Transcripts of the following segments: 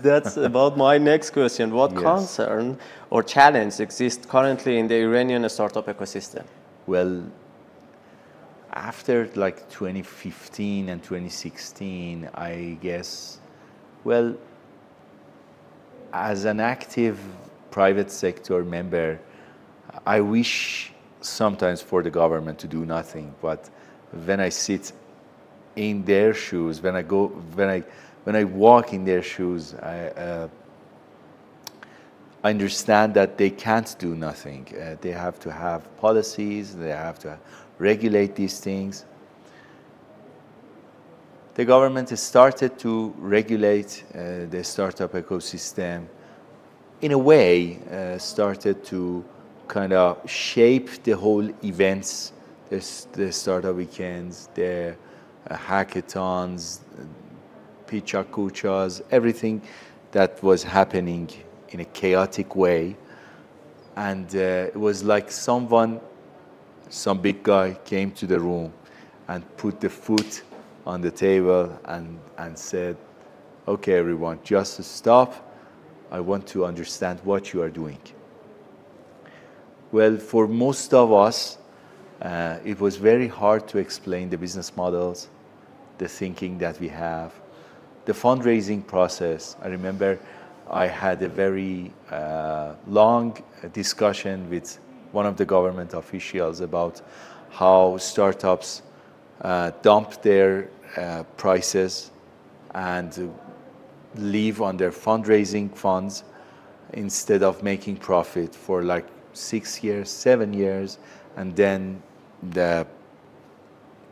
That's about my next question. What Yes. concern or challenge exists currently in the Iranian startup ecosystem? Well, after like 2015 and 2016, I guess, well, as an active private sector member, I wish sometimes for the government to do nothing. But when I sit in their shoes, when I walk in their shoes, I understand that they can't do nothing. They have to have policies. They have to regulate these things. The government has started to regulate the startup ecosystem. In a way, started to kind of shape the whole events, the startup weekends, the hackathons, picha kuchas, everything that was happening in a chaotic way. And it was like some big guy came to the room and put the foot on the table and said, okay, everyone, just stop. I want to understand what you are doing. Well, for most of us, it was very hard to explain the business models, the thinking that we have, the fundraising process. I remember I had a very long discussion with one of the government officials about how startups dump their prices and live on their fundraising funds instead of making profit for like 6 years, 7 years, and then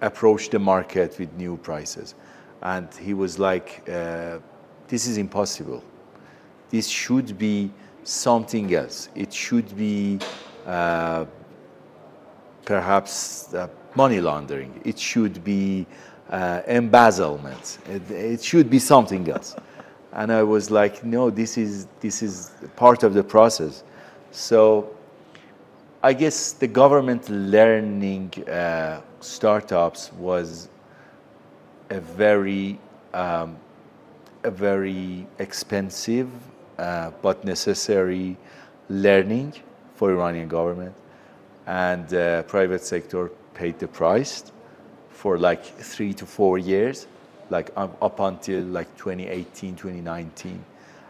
approach the market with new prices. And he was like, this is impossible. This should be something else. It should be perhaps money laundering. It should be embezzlement. It should be something else. And I was like, no, this is part of the process. So I guess the government learning startups was a very expensive but necessary learning for Iranian government, and private sector paid the price for like 3 to 4 years, like up until like 2018, 2019,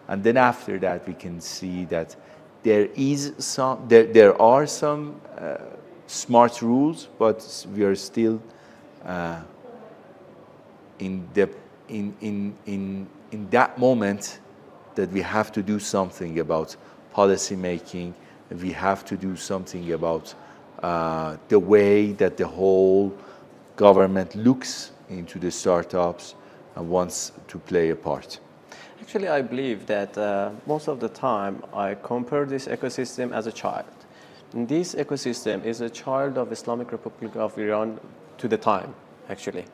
and then after that we can see that there are some smart rules, but we are still in that moment that we have to do something about policy making. We have to do something about the way that the whole government looks into the startups and wants to play a part. Actually, I believe that most of the time I compare this ecosystem as a child. And this ecosystem is a child of Islamic Republic of Iran to the time, actually.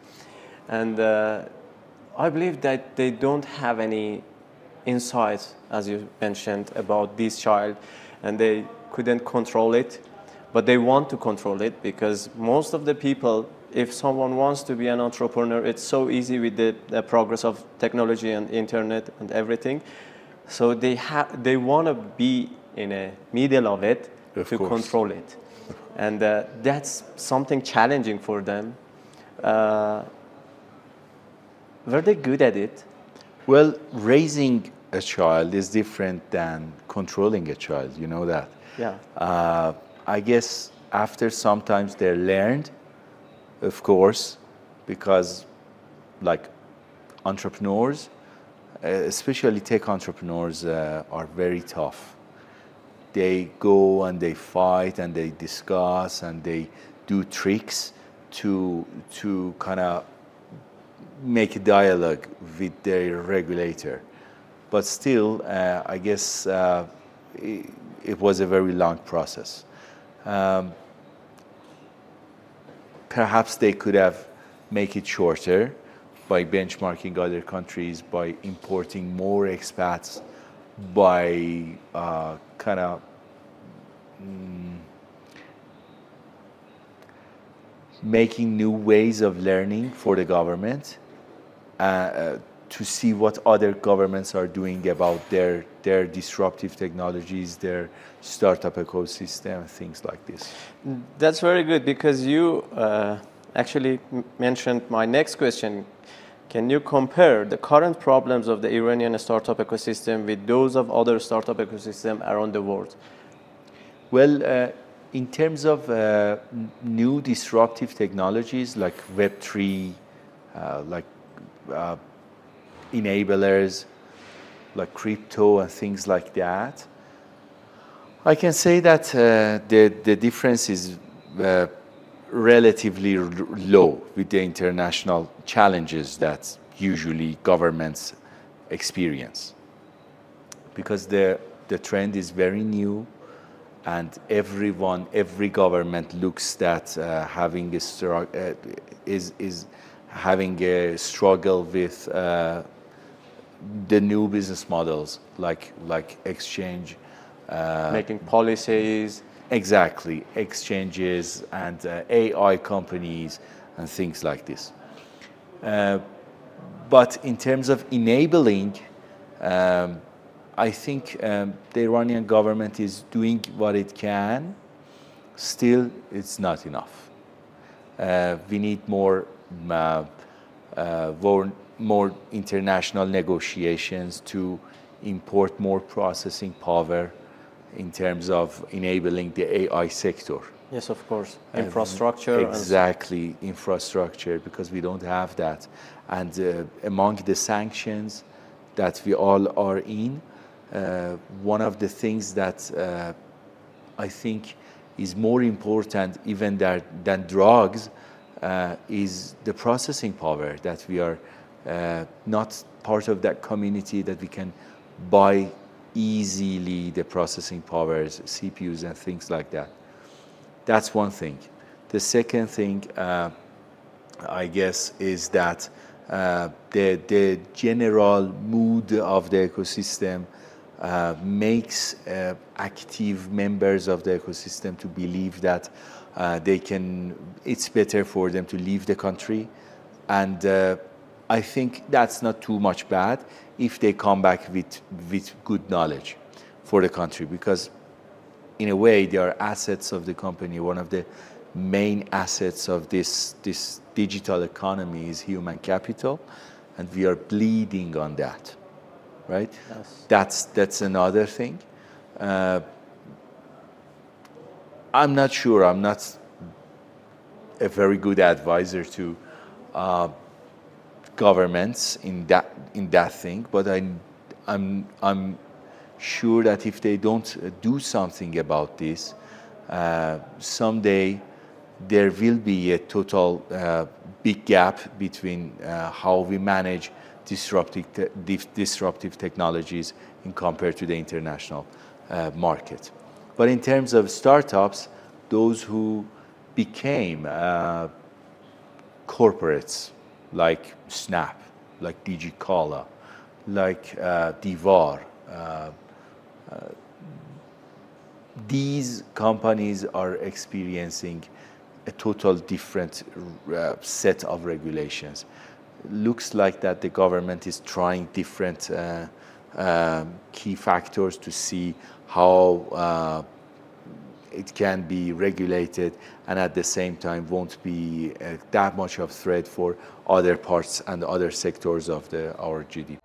And I believe that they don't have any insights, as you mentioned, about this child, and they couldn't control it, but they want to control it, because most of the people, if someone wants to be an entrepreneur, it's so easy with the progress of technology and internet and everything. So they want to be in a middle of it to control it. And that's something challenging for them. Were they good at it? Well, raising a child is different than controlling a child, you know that. Yeah. I guess after sometimes they learned, of course, because like entrepreneurs, especially tech entrepreneurs, are very tough. They go and they fight and they discuss and they do tricks to kind of make a dialogue with their regulator. But still, I guess it was a very long process. Perhaps they could have made it shorter by benchmarking other countries, by importing more expats, by kind of making new ways of learning for the government, to see what other governments are doing about their disruptive technologies, their startup ecosystem, things like this. That's very good, because you actually mentioned my next question. Can you compare the current problems of the Iranian startup ecosystem with those of other startup ecosystems around the world? Well, in terms of new disruptive technologies like Web3, like enablers, like crypto and things like that, I can say that the difference is relatively low with the international challenges that usually governments experience, because the trend is very new, and every government looks at having having a struggle with the new business models like exchange, making policies. Exactly, exchanges and AI companies and things like this. But in terms of enabling, I think the Iranian government is doing what it can. Still, it's not enough. We need more international negotiations to import more processing power in terms of enabling the AI sector. Yes, of course. Infrastructure. Exactly, infrastructure, because we don't have that. And among the sanctions that we all are in, one of the things that I think is more important even than drugs is the processing power, that we are not part of that community, that we can buy easily the processing powers, CPUs and things like that. That's one thing. The second thing, I guess, is that the general mood of the ecosystem makes active members of the ecosystem to believe that it's better for them to leave the country. And I think that's not too much bad if they come back with good knowledge for the country, because in a way they are assets of the company. One of the main assets of this digital economy is human capital, and we are bleeding on that, right? Yes. That's another thing. I'm not sure. I'm not a very good advisor to governments in that thing, but I'm sure that if they don't do something about this, someday there will be a total big gap between how we manage disruptive technologies in compared to the international market. But in terms of startups, those who became corporates like Snap, like DigiCala, like Divar, these companies are experiencing a total different set of regulations. Looks like that the government is trying different key factors to see how it can be regulated, and at the same time won't be that much of threat for other parts and other sectors of our GDP.